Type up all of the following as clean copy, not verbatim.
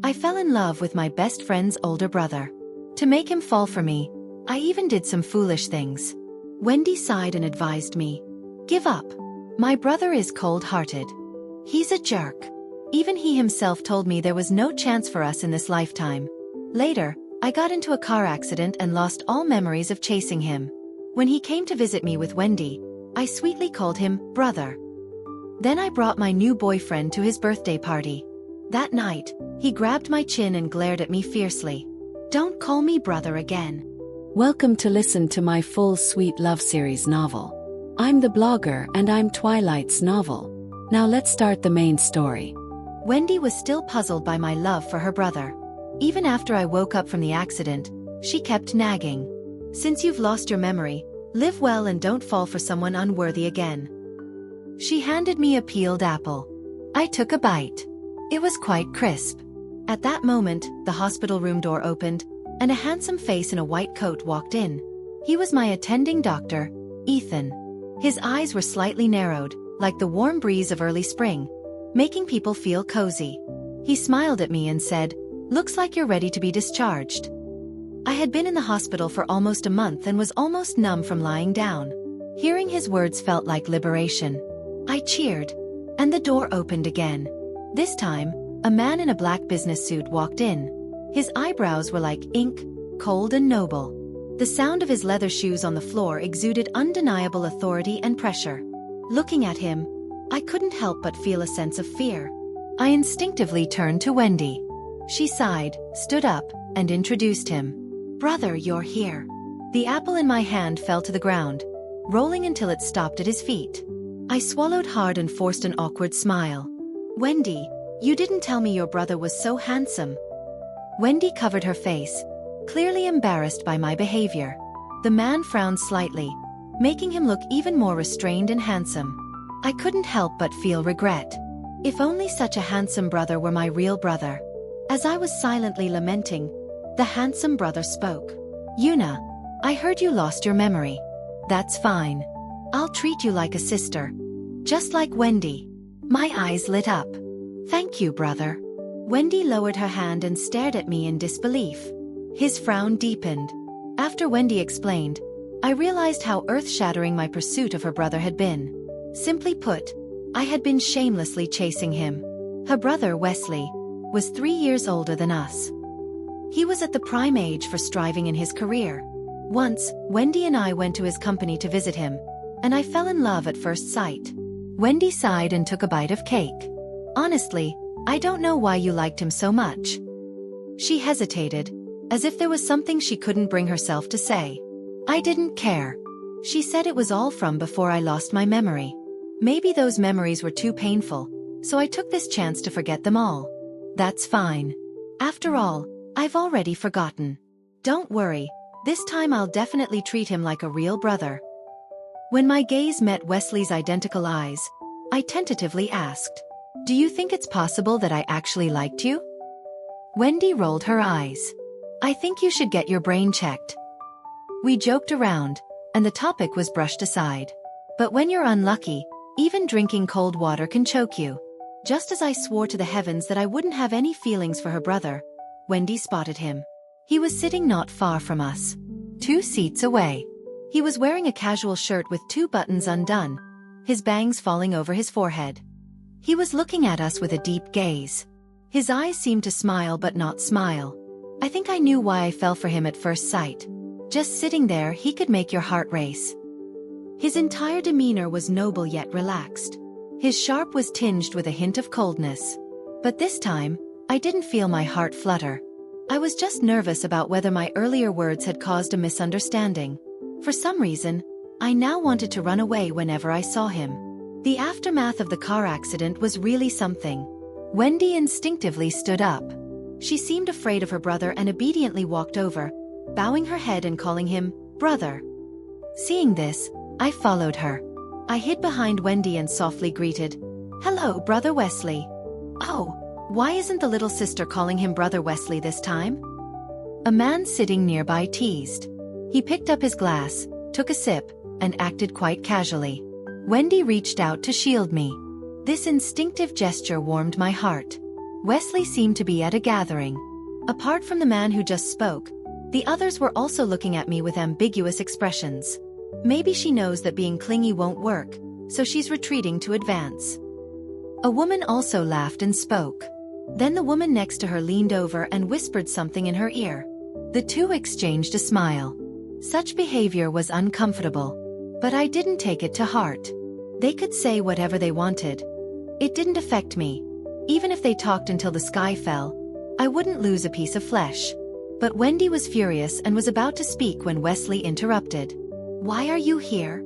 I fell in love with my best friend's older brother. To make him fall for me, I even did some foolish things. Wendy sighed and advised me, "Give up. My brother is cold-hearted. He's a jerk." Even he himself told me there was no chance for us in this lifetime. Later, I got into a car accident and lost all memories of chasing him. When he came to visit me with Wendy, I sweetly called him brother. Then I brought my new boyfriend to his birthday party. That night, he grabbed my chin and glared at me fiercely. "Don't call me brother again." Welcome to listen to my full sweet love series novel. I'm the blogger and I'm Twilight's novel. Now let's start the main story. Wendy was still puzzled by my love for her brother. Even after I woke up from the accident, she kept nagging. "Since you've lost your memory, live well and don't fall for someone unworthy again." She handed me a peeled apple. I took a bite. It was quite crisp. At that moment, the hospital room door opened, and a handsome face in a white coat walked in. He was my attending doctor, Ethan. His eyes were slightly narrowed, like the warm breeze of early spring, making people feel cozy. He smiled at me and said, "Looks like you're ready to be discharged." I had been in the hospital for almost a month and was almost numb from lying down. Hearing his words felt like liberation. I cheered, and the door opened again. This time, a man in a black business suit walked in. His eyebrows were like ink, cold and noble. The sound of his leather shoes on the floor exuded undeniable authority and pressure. Looking at him, I couldn't help but feel a sense of fear. I instinctively turned to Wendy. She sighed, stood up, and introduced him. "Brother, you're here." The apple in my hand fell to the ground, rolling until it stopped at his feet. I swallowed hard and forced an awkward smile. "Wendy, you didn't tell me your brother was so handsome." Wendy covered her face, clearly embarrassed by my behavior. The man frowned slightly, making him look even more restrained and handsome. I couldn't help but feel regret. If only such a handsome brother were my real brother. As I was silently lamenting, the handsome brother spoke. "Yuna, I heard you lost your memory. That's fine. I'll treat you like a sister. Just like Wendy." My eyes lit up. "Thank you, brother." Wendy lowered her hand and stared at me in disbelief. His frown deepened. After Wendy explained, I realized how earth-shattering my pursuit of her brother had been. Simply put, I had been shamelessly chasing him. Her brother, Wesley, was 3 years older than us. He was at the prime age for striving in his career. Once, Wendy and I went to his company to visit him, and I fell in love at first sight. Wendy sighed and took a bite of cake. "Honestly, I don't know why you liked him so much." She hesitated, as if there was something she couldn't bring herself to say. I didn't care. She said it was all from before I lost my memory. Maybe those memories were too painful, so I took this chance to forget them all. That's fine. After all, I've already forgotten. Don't worry, this time I'll definitely treat him like a real brother. When my gaze met Wesley's identical eyes, I tentatively asked, "Do you think it's possible that I actually liked you?" Wendy rolled her eyes. "I think you should get your brain checked." We joked around, and the topic was brushed aside. But when you're unlucky, even drinking cold water can choke you. Just as I swore to the heavens that I wouldn't have any feelings for her brother, Wendy spotted him. He was sitting not far from us, 2 seats away. He was wearing a casual shirt with 2 buttons undone, his bangs falling over his forehead. He was looking at us with a deep gaze. His eyes seemed to smile but not smile. I think I knew why I fell for him at first sight. Just sitting there, he could make your heart race. His entire demeanor was noble yet relaxed. His sharp was tinged with a hint of coldness. But this time, I didn't feel my heart flutter. I was just nervous about whether my earlier words had caused a misunderstanding. For some reason, I now wanted to run away whenever I saw him. The aftermath of the car accident was really something. Wendy instinctively stood up. She seemed afraid of her brother and obediently walked over, bowing her head and calling him brother. Seeing this, I followed her. I hid behind Wendy and softly greeted, "Hello, Brother Wesley." "Oh, why isn't the little sister calling him Brother Wesley this time?" A man sitting nearby teased. He picked up his glass, took a sip, and acted quite casually. Wendy reached out to shield me. This instinctive gesture warmed my heart. Wesley seemed to be at a gathering. Apart from the man who just spoke, the others were also looking at me with ambiguous expressions. Maybe she knows that being clingy won't work, so she's retreating to advance. A woman also laughed and spoke. Then the woman next to her leaned over and whispered something in her ear. The two exchanged a smile. Such behavior was uncomfortable, but I didn't take it to heart. They could say whatever they wanted. It didn't affect me. Even if they talked until the sky fell, I wouldn't lose a piece of flesh. But Wendy was furious and was about to speak when Wesley interrupted. "Why are you here?"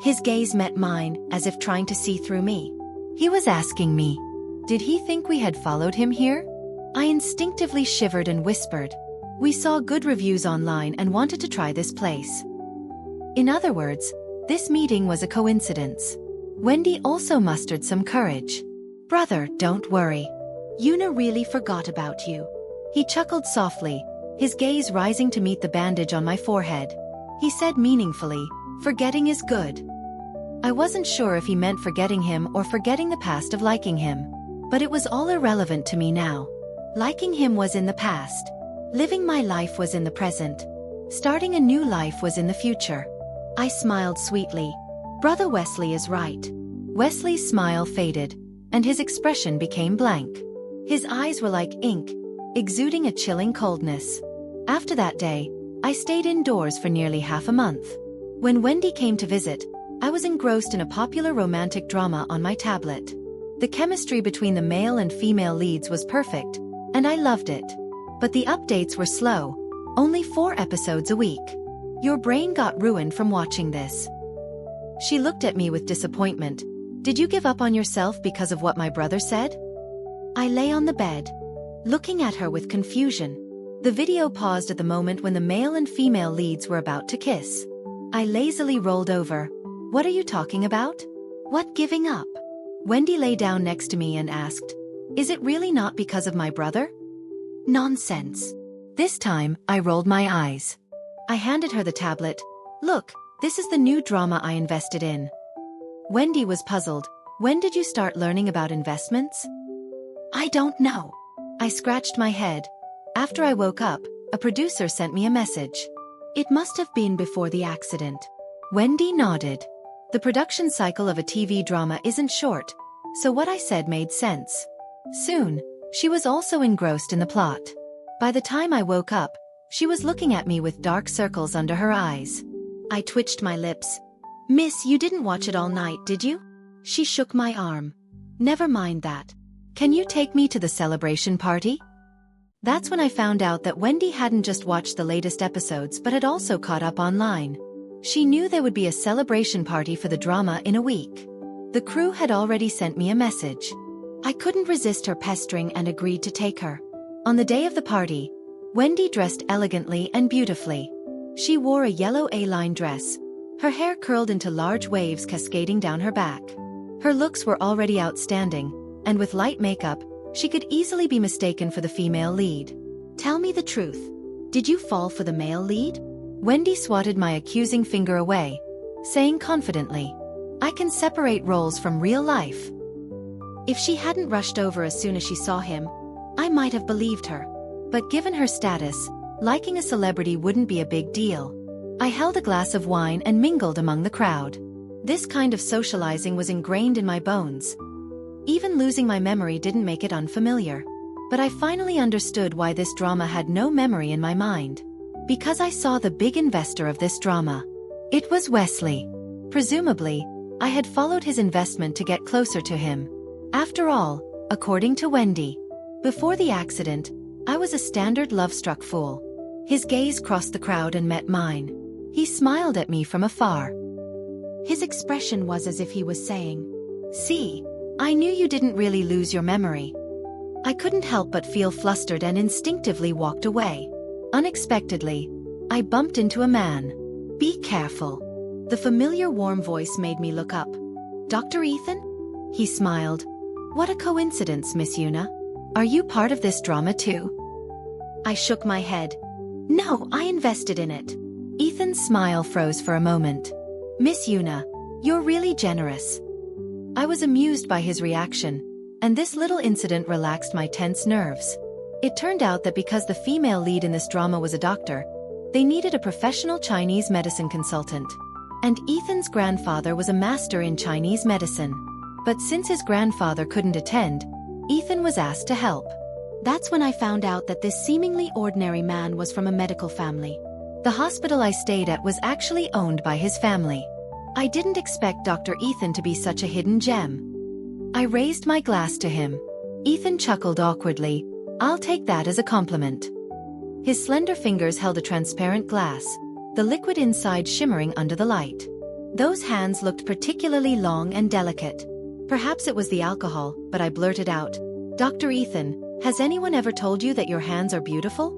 His gaze met mine, as if trying to see through me. He was asking me, did he think we had followed him here? I instinctively shivered and whispered, "We saw good reviews online and wanted to try this place." In other words, this meeting was a coincidence. Wendy also mustered some courage. "Brother, don't worry. Yuna really forgot about you." He chuckled softly, his gaze rising to meet the bandage on my forehead. He said meaningfully, "Forgetting is good." I wasn't sure if he meant forgetting him or forgetting the past of liking him. But it was all irrelevant to me now. Liking him was in the past. Living my life was in the present. Starting a new life was in the future. I smiled sweetly. Brother Wesley is right. Wesley's smile faded, and his expression became blank. His eyes were like ink, exuding a chilling coldness. After that day, I stayed indoors for nearly half a month. When Wendy came to visit, I was engrossed in a popular romantic drama on my tablet. The chemistry between the male and female leads was perfect, and I loved it. But the updates were slow, only 4 episodes a week. Your brain got ruined from watching this. She looked at me with disappointment. Did you give up on yourself because of what my brother said? I lay on the bed, looking at her with confusion. The video paused at the moment when the male and female leads were about to kiss. I lazily rolled over. What are you talking about? What giving up? Wendy lay down next to me and asked, "Is it really not because of my brother?" Nonsense. This time, I rolled my eyes. I handed her the tablet. "Look, this is the new drama I invested in." Wendy was puzzled. "When did you start learning about investments?" "I don't know." I scratched my head. After I woke up, a producer sent me a message. "It must have been before the accident." Wendy nodded. The production cycle of a TV drama isn't short, so what I said made sense. Soon, she was also engrossed in the plot. By the time I woke up, she was looking at me with dark circles under her eyes. I twitched my lips. "Miss, you didn't watch it all night, did you?" She shook my arm. "Never mind that. Can you take me to the celebration party?" That's when I found out that Wendy hadn't just watched the latest episodes but had also caught up online. She knew there would be a celebration party for the drama in a week. The crew had already sent me a message. I couldn't resist her pestering and agreed to take her. On the day of the party, Wendy dressed elegantly and beautifully. She wore a yellow A-line dress, her hair curled into large waves cascading down her back. Her looks were already outstanding, and with light makeup, she could easily be mistaken for the female lead. "Tell me the truth. Did you fall for the male lead?" Wendy swatted my accusing finger away, saying confidently, "I can separate roles from real life." If she hadn't rushed over as soon as she saw him, I might have believed her. But given her status, liking a celebrity wouldn't be a big deal. I held a glass of wine and mingled among the crowd. This kind of socializing was ingrained in my bones. Even losing my memory didn't make it unfamiliar. But I finally understood why this drama had no memory in my mind. Because I saw the big investor of this drama. It was Wesley. Presumably, I had followed his investment to get closer to him. After all, according to Wendy, before the accident, I was a standard love-struck fool. His gaze crossed the crowd and met mine. He smiled at me from afar. His expression was as if he was saying, "See, I knew you didn't really lose your memory." I couldn't help but feel flustered and instinctively walked away. Unexpectedly, I bumped into a man. "Be careful." The familiar warm voice made me look up. "Dr. Ethan?" He smiled. "What a coincidence, Miss Yuna. Are you part of this drama too?" I shook my head. "No, I invested in it." Ethan's smile froze for a moment. "Miss Yuna, you're really generous." I was amused by his reaction, And this little incident relaxed my tense nerves. It turned out that because the female lead in this drama was a doctor, they needed a professional Chinese medicine consultant. And Ethan's grandfather was a master in Chinese medicine. But since his grandfather couldn't attend, Ethan was asked to help. That's when I found out that this seemingly ordinary man was from a medical family. The hospital I stayed at was actually owned by his family. I didn't expect Dr. Ethan to be such a hidden gem. I raised my glass to him. Ethan chuckled awkwardly. "I'll take that as a compliment." His slender fingers held a transparent glass, the liquid inside shimmering under the light. Those hands looked particularly long and delicate. Perhaps it was the alcohol, but I blurted out, "Dr. Ethan, has anyone ever told you that your hands are beautiful?"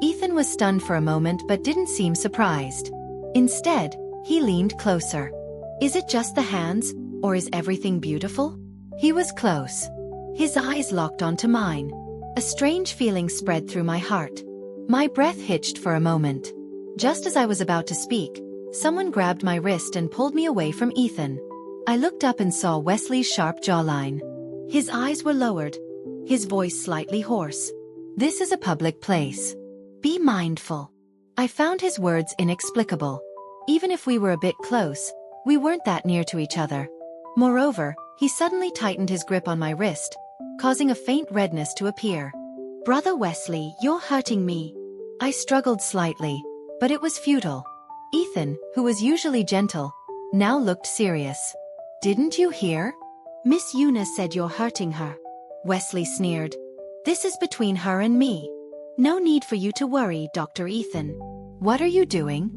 Ethan was stunned for a moment but didn't seem surprised. Instead, he leaned closer. "Is it just the hands, or is everything beautiful?" He was close. His eyes locked onto mine. A strange feeling spread through my heart. My breath hitched for a moment. Just as I was about to speak, someone grabbed my wrist and pulled me away from Ethan. I looked up and saw Wesley's sharp jawline. His eyes were lowered, his voice slightly hoarse. "This is a public place. Be mindful." I found his words inexplicable. Even if we were a bit close, we weren't that near to each other. Moreover, he suddenly tightened his grip on my wrist, causing a faint redness to appear. "Brother Wesley, you're hurting me." I struggled slightly, but it was futile. Ethan, who was usually gentle, now looked serious. "Didn't you hear? Miss Eunice said you're hurting her." Wesley sneered. "This is between her and me. No need for you to worry, Dr. Ethan." "What are you doing?"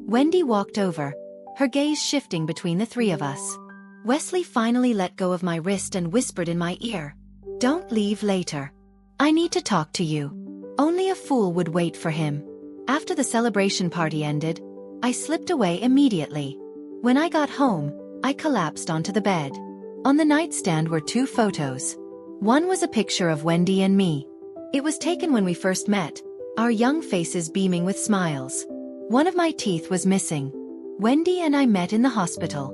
Wendy walked over, her gaze shifting between the three of us. Wesley finally let go of my wrist and whispered in my ear, "Don't leave later. I need to talk to you." Only a fool would wait for him. After the celebration party ended, I slipped away immediately. When I got home, I collapsed onto the bed. On the nightstand were two photos. One was a picture of Wendy and me. It was taken when we first met, our young faces beaming with smiles. One of my teeth was missing. Wendy and I met in the hospital.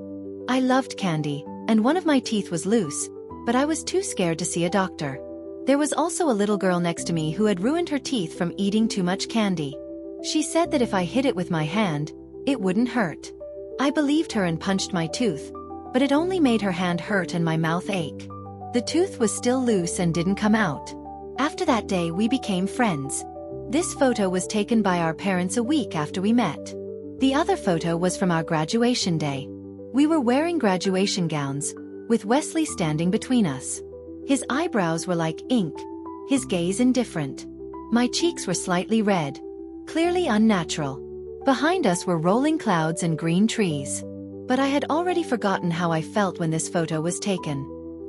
I loved candy, and one of my teeth was loose, but I was too scared to see a doctor. There was also a little girl next to me who had ruined her teeth from eating too much candy. She said that if I hit it with my hand, it wouldn't hurt. I believed her and punched my tooth, but it only made her hand hurt and my mouth ache. The tooth was still loose and didn't come out. After that day we became friends. This photo was taken by our parents a week after we met. The other photo was from our graduation day. We were wearing graduation gowns, with Wesley standing between us. His eyebrows were like ink, his gaze indifferent. My cheeks were slightly red, clearly unnatural. Behind us were rolling clouds and green trees. But I had already forgotten how I felt when this photo was taken.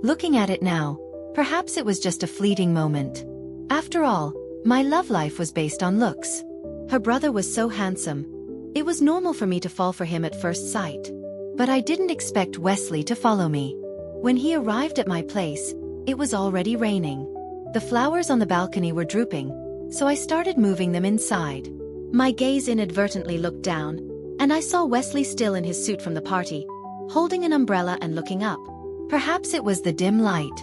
Looking at it now, perhaps it was just a fleeting moment. After all, my love life was based on looks. Her brother was so handsome. It was normal for me to fall for him at first sight. But I didn't expect Wesley to follow me. When he arrived at my place, it was already raining. The flowers on the balcony were drooping, so I started moving them inside. My gaze inadvertently looked down, and I saw Wesley still in his suit from the party, holding an umbrella and looking up. Perhaps it was the dim light,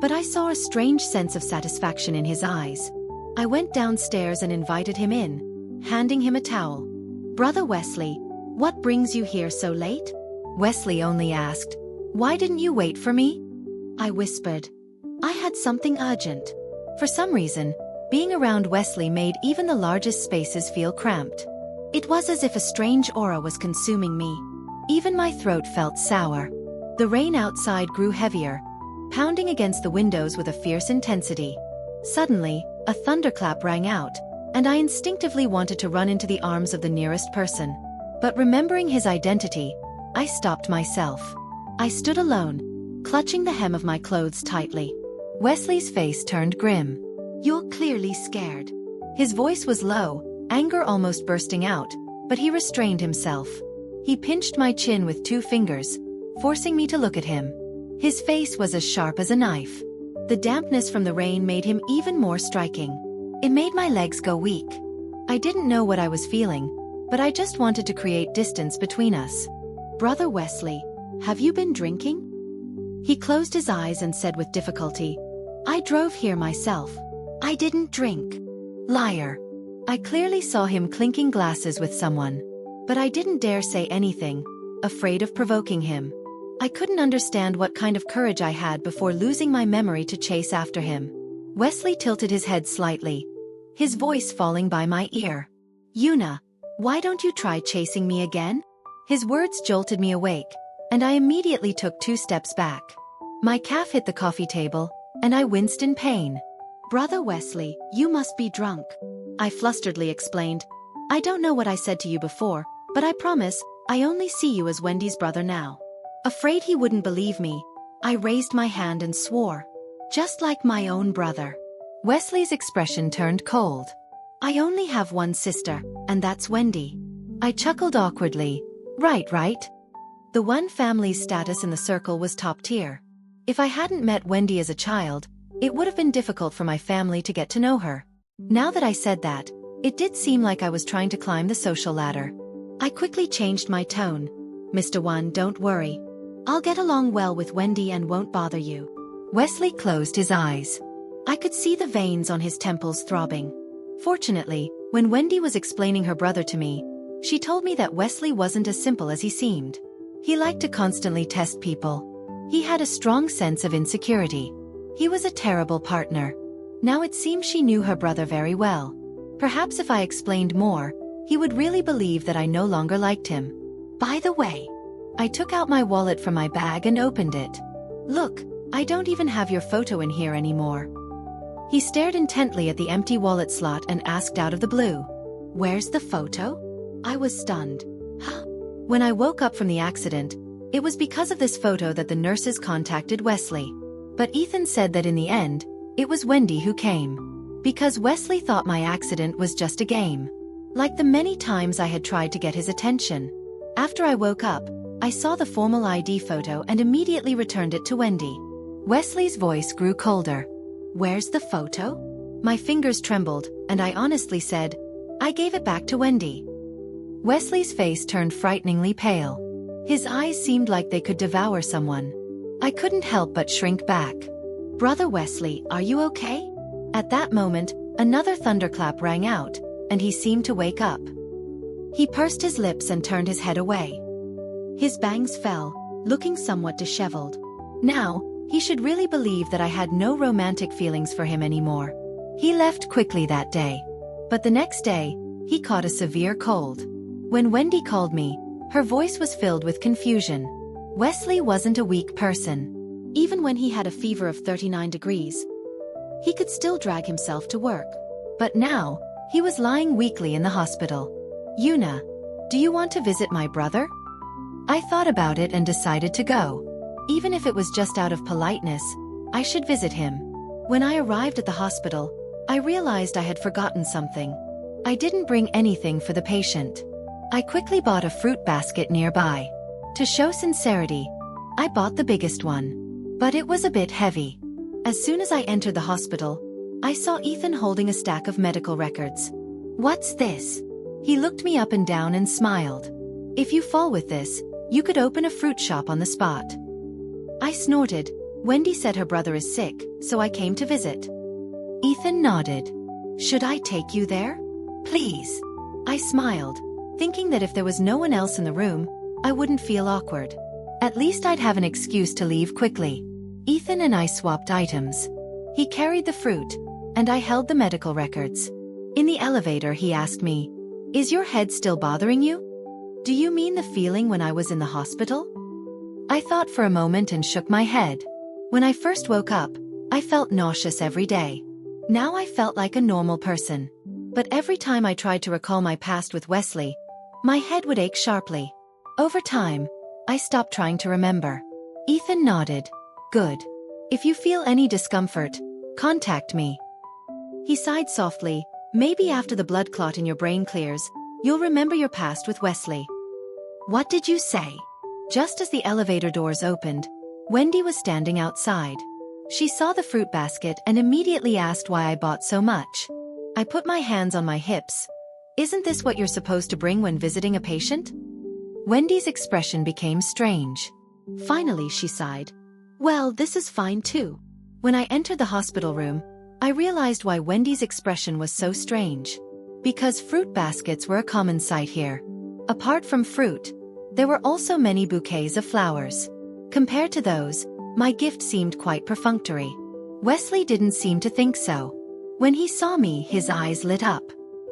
but I saw a strange sense of satisfaction in his eyes. I went downstairs and invited him in, handing him a towel. "Brother Wesley, what brings you here so late?" Wesley only asked, "Why didn't you wait for me?" I whispered, "I had something urgent." For some reason, being around Wesley made even the largest spaces feel cramped. It was as if a strange aura was consuming me. Even my throat felt sour. The rain outside grew heavier, pounding against the windows with a fierce intensity. Suddenly, a thunderclap rang out, and I instinctively wanted to run into the arms of the nearest person. But remembering his identity, I stopped myself. I stood alone, clutching the hem of my clothes tightly. Wesley's face turned grim. "You're clearly scared." His voice was low, anger almost bursting out, but he restrained himself. He pinched my chin with 2 fingers, forcing me to look at him. His face was as sharp as a knife. The dampness from the rain made him even more striking. It made my legs go weak. I didn't know what I was feeling, but I just wanted to create distance between us. "Brother Wesley, have you been drinking?" He closed his eyes and said with difficulty, "I drove here myself. I didn't drink." Liar. I clearly saw him clinking glasses with someone. But I didn't dare say anything, afraid of provoking him. I couldn't understand what kind of courage I had before losing my memory to chase after him. Wesley tilted his head slightly, his voice falling by my ear. "Una, why don't you try chasing me again?" His words jolted me awake, and I immediately took 2 steps back. My calf hit the coffee table, and I winced in pain. "Brother Wesley, you must be drunk," I flusteredly explained. "I don't know what I said to you before, but I promise, I only see you as Wendy's brother now." Afraid he wouldn't believe me, I raised my hand and swore. "Just like my own brother." Wesley's expression turned cold. "I only have one sister, and that's Wendy." I chuckled awkwardly. Right. The one family's status in the circle was top tier. If I hadn't met Wendy as a child, it would have been difficult for my family to get to know her. Now that I said that, it did seem like I was trying to climb the social ladder. I quickly changed my tone. "Mr. One, don't worry. I'll get along well with Wendy and won't bother you." Wesley closed his eyes. I could see the veins on his temples throbbing. Fortunately, when Wendy was explaining her brother to me, she told me that Wesley wasn't as simple as he seemed. He liked to constantly test people. He had a strong sense of insecurity. He was a terrible partner. Now it seemed she knew her brother very well. Perhaps if I explained more, he would really believe that I no longer liked him. By the way, I took out my wallet from my bag and opened it. "Look, I don't even have your photo in here anymore." He stared intently at the empty wallet slot and asked out of the blue, "Where's the photo?" I was stunned. When I woke up from the accident, it was because of this photo that the nurses contacted Wesley. But Ethan said that in the end, it was Wendy who came. Because Wesley thought my accident was just a game. Like the many times I had tried to get his attention. After I woke up, I saw the formal ID photo and immediately returned it to Wendy. Wesley's voice grew colder. "Where's the photo?" My fingers trembled, and I honestly said, "I gave it back to Wendy." Wesley's face turned frighteningly pale. His eyes seemed like they could devour someone. I couldn't help but shrink back. "Brother Wesley, are you okay?" At that moment, another thunderclap rang out, and he seemed to wake up. He pursed his lips and turned his head away. His bangs fell, looking somewhat disheveled. Now, he should really believe that I had no romantic feelings for him anymore. He left quickly that day. But the next day, he caught a severe cold. When Wendy called me, her voice was filled with confusion. Wesley wasn't a weak person. Even when he had a fever of 39 degrees, he could still drag himself to work. But now, he was lying weakly in the hospital. "Una, do you want to visit my brother?" I thought about it and decided to go. Even if it was just out of politeness, I should visit him. When I arrived at the hospital, I realized I had forgotten something. I didn't bring anything for the patient. I quickly bought a fruit basket nearby. To show sincerity, I bought the biggest one. But it was a bit heavy. As soon as I entered the hospital, I saw Ethan holding a stack of medical records. "What's this?" He looked me up and down and smiled. "If you fall with this, you could open a fruit shop on the spot." I snorted. Wendy said her brother is sick, so I came to visit. Ethan nodded. "Should I take you there?" "Please." I smiled, thinking that if there was no one else in the room, I wouldn't feel awkward. At least I'd have an excuse to leave quickly. Ethan and I swapped items. He carried the fruit, and I held the medical records. In the elevator he asked me, "Is your head still bothering you? Do you mean the feeling when I was in the hospital?" I thought for a moment and shook my head. When I first woke up, I felt nauseous every day. Now I felt like a normal person. But every time I tried to recall my past with Wesley, my head would ache sharply. Over time, I stopped trying to remember. Ethan nodded. "Good. If you feel any discomfort, contact me." He sighed softly. "Maybe after the blood clot in your brain clears, you'll remember your past with Wesley." "What did you say?" Just as the elevator doors opened, Wendy was standing outside. She saw the fruit basket and immediately asked why I bought so much. I put my hands on my hips. "Isn't this what you're supposed to bring when visiting a patient?" Wendy's expression became strange. Finally she sighed. Well, this is fine too. When I entered the hospital room, I realized why Wendy's expression was so strange. Because fruit baskets were a common sight here. Apart from fruit, there were also many bouquets of flowers. Compared to those, my gift seemed quite perfunctory. Wesley didn't seem to think so. When he saw me, his eyes lit up.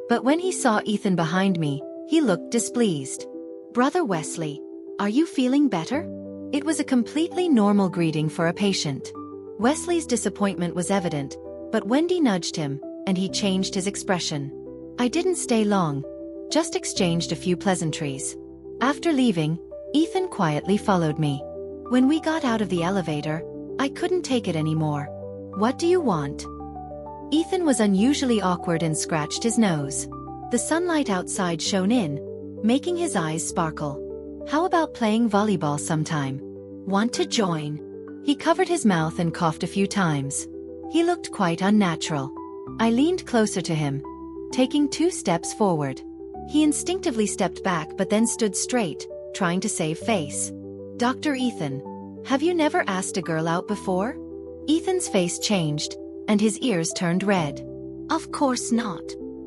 But when he saw Ethan behind me, he looked displeased. "Brother Wesley, are you feeling better?" It was a completely normal greeting for a patient. Wesley's disappointment was evident, but Wendy nudged him, and he changed his expression. I didn't stay long, just exchanged a few pleasantries. After leaving, Ethan quietly followed me. When we got out of the elevator, I couldn't take it anymore. "What do you want?" Ethan was unusually awkward and scratched his nose. The sunlight outside shone in, making his eyes sparkle. "How about playing volleyball sometime? Want to join?" He covered his mouth and coughed a few times. He looked quite unnatural. I leaned closer to him, taking 2 steps forward. He instinctively stepped back but then stood straight, trying to save face. "Dr. Ethan, have you never asked a girl out before?" Ethan's face changed, and his ears turned red. "Of course not."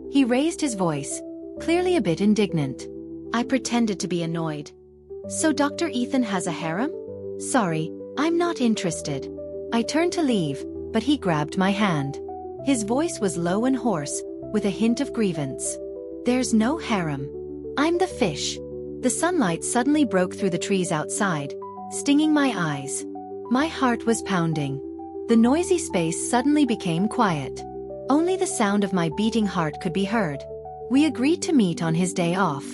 He raised his voice, clearly a bit indignant. I pretended to be annoyed. "So Dr. Ethan has a harem?" "Sorry, I'm not interested." I turned to leave, but he grabbed my hand. His voice was low and hoarse, with a hint of grievance. "There's no harem. I'm the fish." The sunlight suddenly broke through the trees outside, stinging my eyes. My heart was pounding. The noisy space suddenly became quiet. Only the sound of my beating heart could be heard. We agreed to meet on his day off.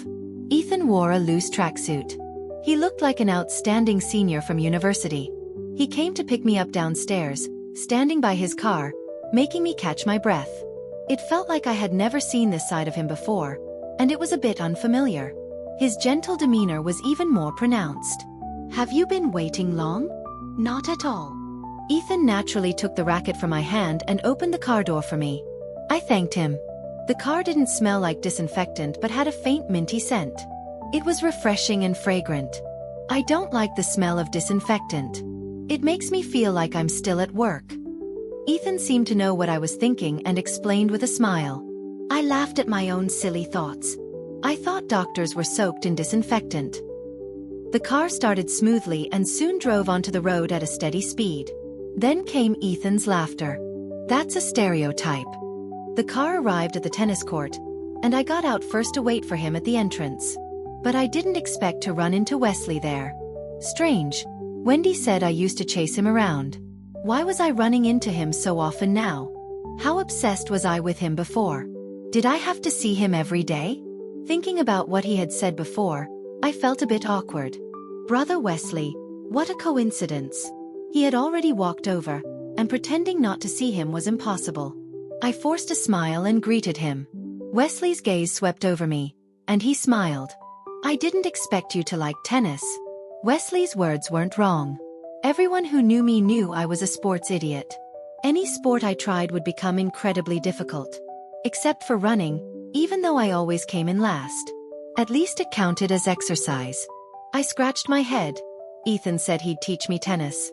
Ethan wore a loose tracksuit. He looked like an outstanding senior from university. He came to pick me up downstairs, standing by his car, making me catch my breath. It felt like I had never seen this side of him before, and it was a bit unfamiliar. His gentle demeanor was even more pronounced. "Have you been waiting long?" "Not at all." Ethan naturally took the racket from my hand and opened the car door for me. I thanked him. The car didn't smell like disinfectant but had a faint minty scent. It was refreshing and fragrant. I don't like the smell of disinfectant. It makes me feel like I'm still at work. Ethan seemed to know what I was thinking and explained with a smile. I laughed at my own silly thoughts. I thought doctors were soaked in disinfectant. The car started smoothly and soon drove onto the road at a steady speed. Then came Ethan's laughter. That's a stereotype. The car arrived at the tennis court, and I got out first to wait for him at the entrance. But I didn't expect to run into Wesley there. Strange. Wendy said I used to chase him around. Why was I running into him so often now? How obsessed was I with him before? Did I have to see him every day? Thinking about what he had said before, I felt a bit awkward. "Brother Wesley, what a coincidence." He had already walked over, and pretending not to see him was impossible. I forced a smile and greeted him. Wesley's gaze swept over me, and he smiled. "I didn't expect you to like tennis." Wesley's words weren't wrong. Everyone who knew me knew I was a sports idiot. Any sport I tried would become incredibly difficult. Except for running, even though I always came in last. At least it counted as exercise. I scratched my head. Ethan said he'd teach me tennis.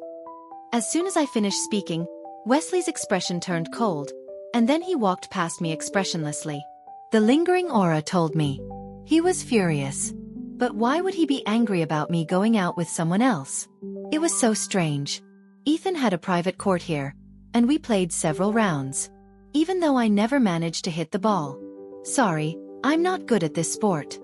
As soon as I finished speaking, Wesley's expression turned cold, and then he walked past me expressionlessly. The lingering aura told me. He was furious. But why would he be angry about me going out with someone else? It was so strange. Ethan had a private court here, and we played several rounds. Even though I never managed to hit the ball. "Sorry, I'm not good at this sport."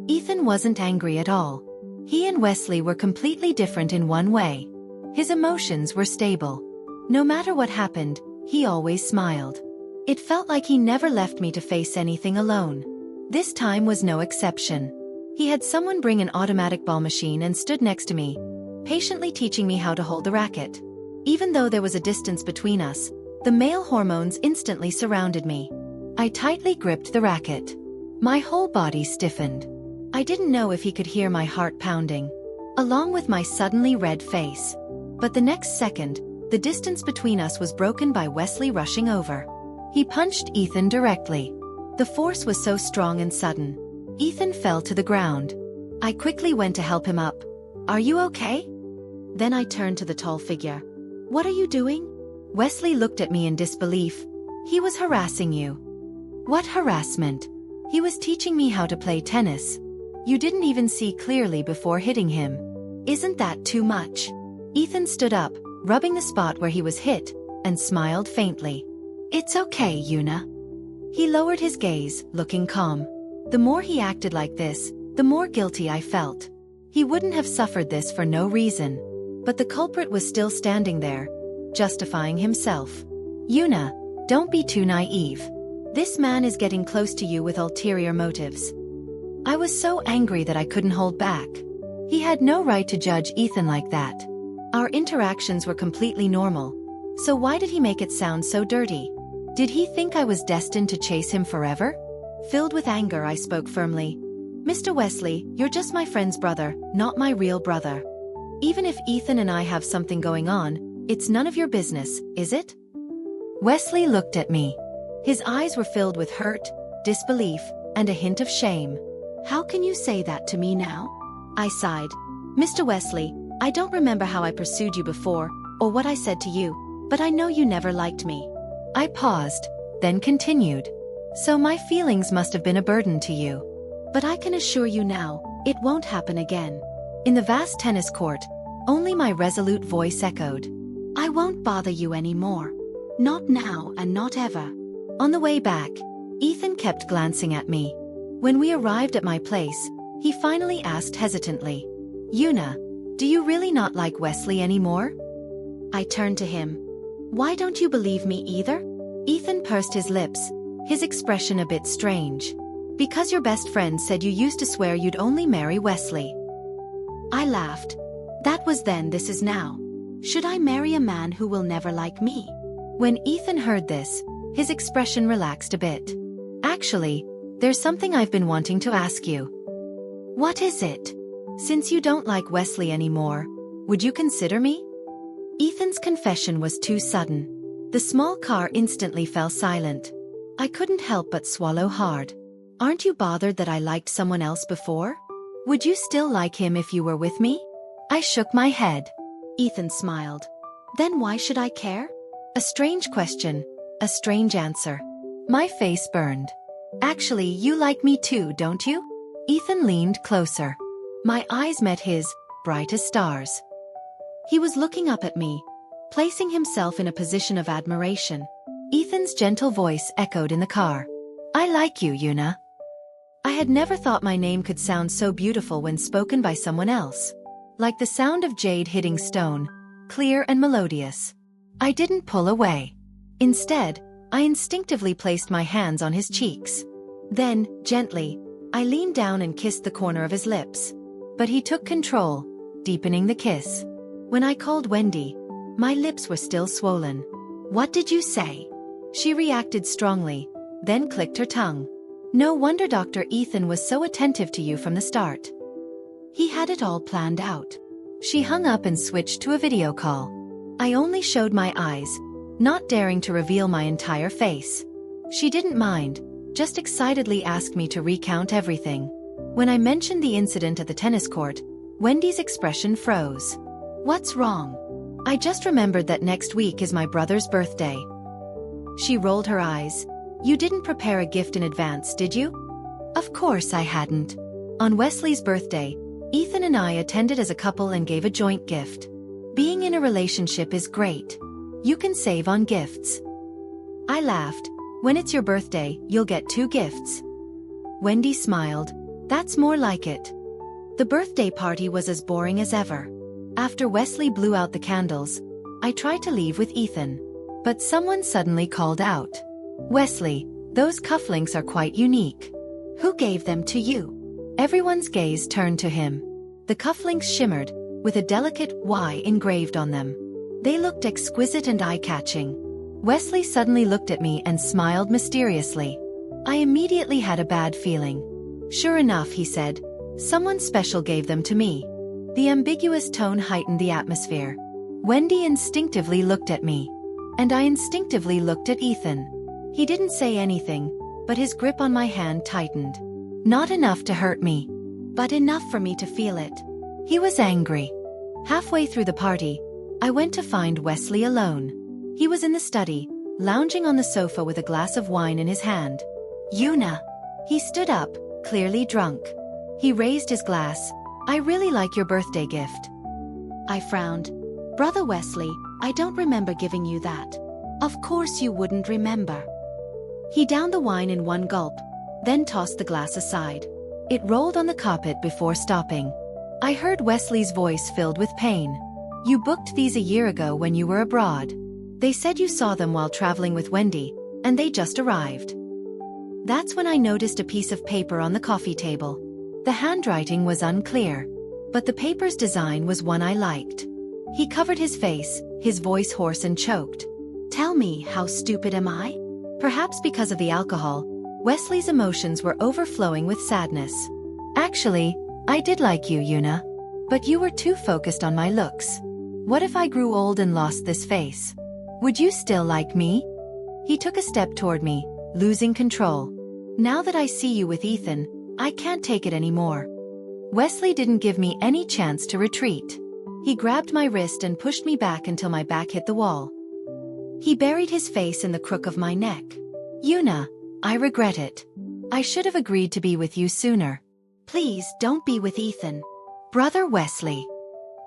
Ethan wasn't angry at all. He and Wesley were completely different in one way. His emotions were stable. No matter what happened, he always smiled. It felt like he never left me to face anything alone. This time was no exception. He had someone bring an automatic ball machine and stood next to me, patiently teaching me how to hold the racket. Even though there was a distance between us, the male hormones instantly surrounded me. I tightly gripped the racket. My whole body stiffened. I didn't know if he could hear my heart pounding, along with my suddenly red face. But the next second, the distance between us was broken by Wesley rushing over. He punched Ethan directly. The force was so strong and sudden. Ethan fell to the ground. I quickly went to help him up. "Are you okay?" Then I turned to the tall figure. "What are you doing?" Wesley looked at me in disbelief. "He was harassing you." "What harassment?" "He was teaching me how to play tennis." "You didn't even see clearly before hitting him. Isn't that too much?" Ethan stood up, rubbing the spot where he was hit, and smiled faintly. "It's okay, Una." He lowered his gaze, looking calm. The more he acted like this, the more guilty I felt. He wouldn't have suffered this for no reason. But the culprit was still standing there, justifying himself. "Una, don't be too naive. This man is getting close to you with ulterior motives." I was so angry that I couldn't hold back. He had no right to judge Ethan like that. Our interactions were completely normal. So why did he make it sound so dirty? Did he think I was destined to chase him forever? Filled with anger, I spoke firmly. "Mr. Wesley, you're just my friend's brother, not my real brother. Even if Ethan and I have something going on, it's none of your business, is it?" Wesley looked at me. His eyes were filled with hurt, disbelief, and a hint of shame. "How can you say that to me now?" I sighed. "Mr. Wesley, I don't remember how I pursued you before, or what I said to you, but I know you never liked me." I paused, then continued. "So my feelings must have been a burden to you. But I can assure you now, it won't happen again." In the vast tennis court, only my resolute voice echoed. "I won't bother you anymore. Not now and not ever." On the way back, Ethan kept glancing at me. When we arrived at my place, he finally asked hesitantly, "Una, do you really not like Wesley anymore?" I turned to him. "Why don't you believe me either?" Ethan pursed his lips, his expression a bit strange. "Because your best friend said you used to swear you'd only marry Wesley." I laughed. "That was then, this is now. Should I marry a man who will never like me?" When Ethan heard this, his expression relaxed a bit. "Actually, there's something I've been wanting to ask you." "What is it?" "Since you don't like Wesley anymore, would you consider me?" Ethan's confession was too sudden. The small car instantly fell silent. I couldn't help but swallow hard. "Aren't you bothered that I liked someone else before? Would you still like him if you were with me?" I shook my head. Ethan smiled. "Then why should I care?" A strange question, a strange answer. My face burned. "Actually, you like me too, don't you?" Ethan leaned closer. My eyes met his, bright as stars. He was looking up at me, placing himself in a position of admiration. Ethan's gentle voice echoed in the car. "I like you, Una." I had never thought my name could sound so beautiful when spoken by someone else. Like the sound of jade hitting stone, clear and melodious. I didn't pull away. Instead, I instinctively placed my hands on his cheeks. Then, gently, I leaned down and kissed the corner of his lips. But he took control, deepening the kiss. When I called Wendy, my lips were still swollen. "What did you say?" She reacted strongly, then clicked her tongue. "No wonder Dr. Ethan was so attentive to you from the start. He had it all planned out." She hung up and switched to a video call. I only showed my eyes, not daring to reveal my entire face. She didn't mind, just excitedly asked me to recount everything. When I mentioned the incident at the tennis court, Wendy's expression froze. "What's wrong?" "I just remembered that next week is my brother's birthday." She rolled her eyes. "You didn't prepare a gift in advance, did you?" Of course I hadn't. On Wesley's birthday, Ethan and I attended as a couple and gave a joint gift. Being in a relationship is great. You can save on gifts. I laughed. "When it's your birthday, you'll get 2 gifts." Wendy smiled. "That's more like it." The birthday party was as boring as ever. After Wesley blew out the candles, I tried to leave with Ethan. But someone suddenly called out. "Wesley, those cufflinks are quite unique. Who gave them to you?" Everyone's gaze turned to him. The cufflinks shimmered, with a delicate Y engraved on them. They looked exquisite and eye-catching. Wesley suddenly looked at me and smiled mysteriously. I immediately had a bad feeling. "Sure enough," he said, "someone special gave them to me." The ambiguous tone heightened the atmosphere. Wendy instinctively looked at me. And I instinctively looked at Ethan. He didn't say anything, but his grip on my hand tightened. Not enough to hurt me, but enough for me to feel it. He was angry. Halfway through the party, I went to find Wesley alone. He was in the study, lounging on the sofa with a glass of wine in his hand. Una. He stood up, clearly drunk. He raised his glass. I really like your birthday gift. I frowned. Brother Wesley, I don't remember giving you that. Of course you wouldn't remember. He downed the wine in one gulp, then tossed the glass aside. It rolled on the carpet before stopping. I heard Wesley's voice filled with pain. You booked these a year ago when you were abroad. They said you saw them while traveling with Wendy, and they just arrived. That's when I noticed a piece of paper on the coffee table. The handwriting was unclear, but the paper's design was one I liked. He covered his face, his voice hoarse and choked. Tell me, how stupid am I? Perhaps because of the alcohol, Wesley's emotions were overflowing with sadness. Actually, I did like you, Una. But you were too focused on my looks. What if I grew old and lost this face? Would you still like me? He took a step toward me, losing control. Now that I see you with Ethan, I can't take it anymore. Wesley didn't give me any chance to retreat. He grabbed my wrist and pushed me back until my back hit the wall. He buried his face in the crook of my neck. Una, I regret it. I should have agreed to be with you sooner. Please don't be with Ethan. Brother Wesley.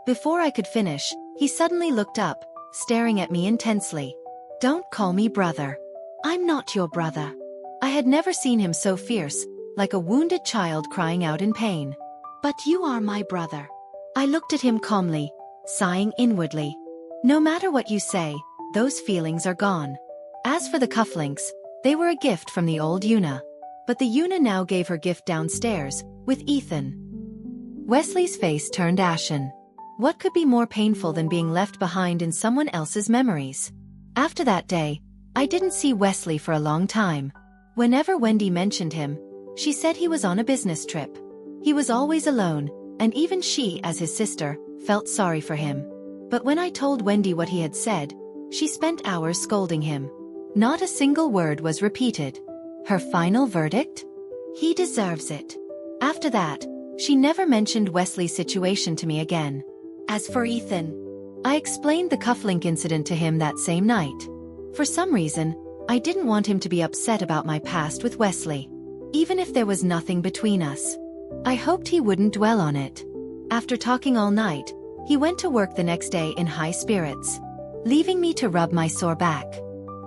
Before I could finish, he suddenly looked up, staring at me intensely. Don't call me brother. I'm not your brother. I had never seen him so fierce, like a wounded child crying out in pain. But you are my brother. I looked at him calmly, sighing inwardly. No matter what you say, those feelings are gone. As for the cufflinks, they were a gift from the old Una. But the Una now gave her gift downstairs, with Ethan. Wesley's face turned ashen. What could be more painful than being left behind in someone else's memories? After that day, I didn't see Wesley for a long time. Whenever Wendy mentioned him, she said he was on a business trip. He was always alone, and even she, as his sister, felt sorry for him. But when I told Wendy what he had said, she spent hours scolding him. Not a single word was repeated. Her final verdict? He deserves it. After that, she never mentioned Wesley's situation to me again. As for Ethan, I explained the cufflink incident to him that same night. For some reason, I didn't want him to be upset about my past with Wesley. Even if there was nothing between us. I hoped he wouldn't dwell on it. After talking all night, he went to work the next day in high spirits, leaving me to rub my sore back.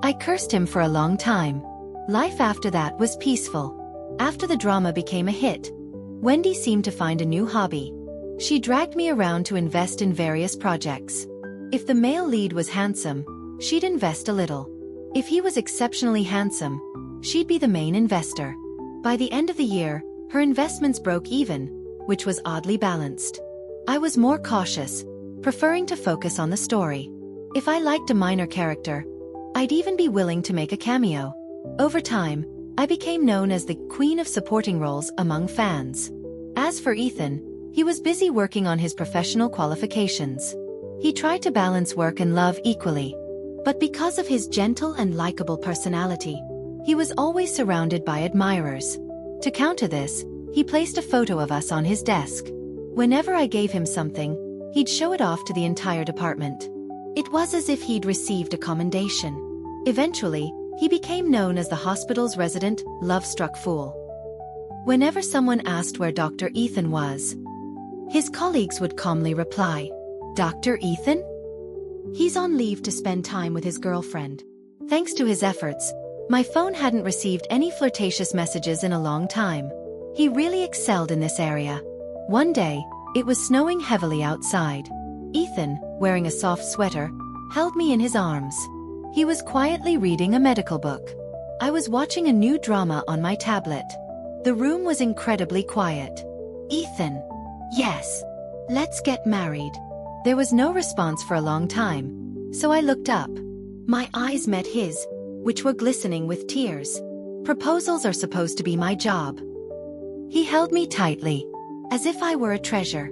I cursed him for a long time. Life after that was peaceful. After the drama became a hit, Wendy seemed to find a new hobby. She dragged me around to invest in various projects. If the male lead was handsome, she'd invest a little. If he was exceptionally handsome, she'd be the main investor. By the end of the year, her investments broke even, which was oddly balanced. I was more cautious, preferring to focus on the story. If I liked a minor character, I'd even be willing to make a cameo. Over time, I became known as the queen of supporting roles among fans. As for Ethan, he was busy working on his professional qualifications. He tried to balance work and love equally. But because of his gentle and likable personality, he was always surrounded by admirers. To counter this, he placed a photo of us on his desk. Whenever I gave him something, he'd show it off to the entire department. It was as if he'd received a commendation. Eventually, he became known as the hospital's resident, love-struck fool. Whenever someone asked where Dr. Ethan was, his colleagues would calmly reply, "Dr. Ethan? He's on leave to spend time with his girlfriend." Thanks to his efforts, my phone hadn't received any flirtatious messages in a long time. He really excelled in this area. One day, it was snowing heavily outside. Ethan, wearing a soft sweater, held me in his arms. He was quietly reading a medical book. I was watching a new drama on my tablet. The room was incredibly quiet. "Ethan." "Yes. Let's get married." There was no response for a long time, so I looked up. My eyes met his, which were glistening with tears. Proposals are supposed to be my job. He held me tightly, as if I were a treasure.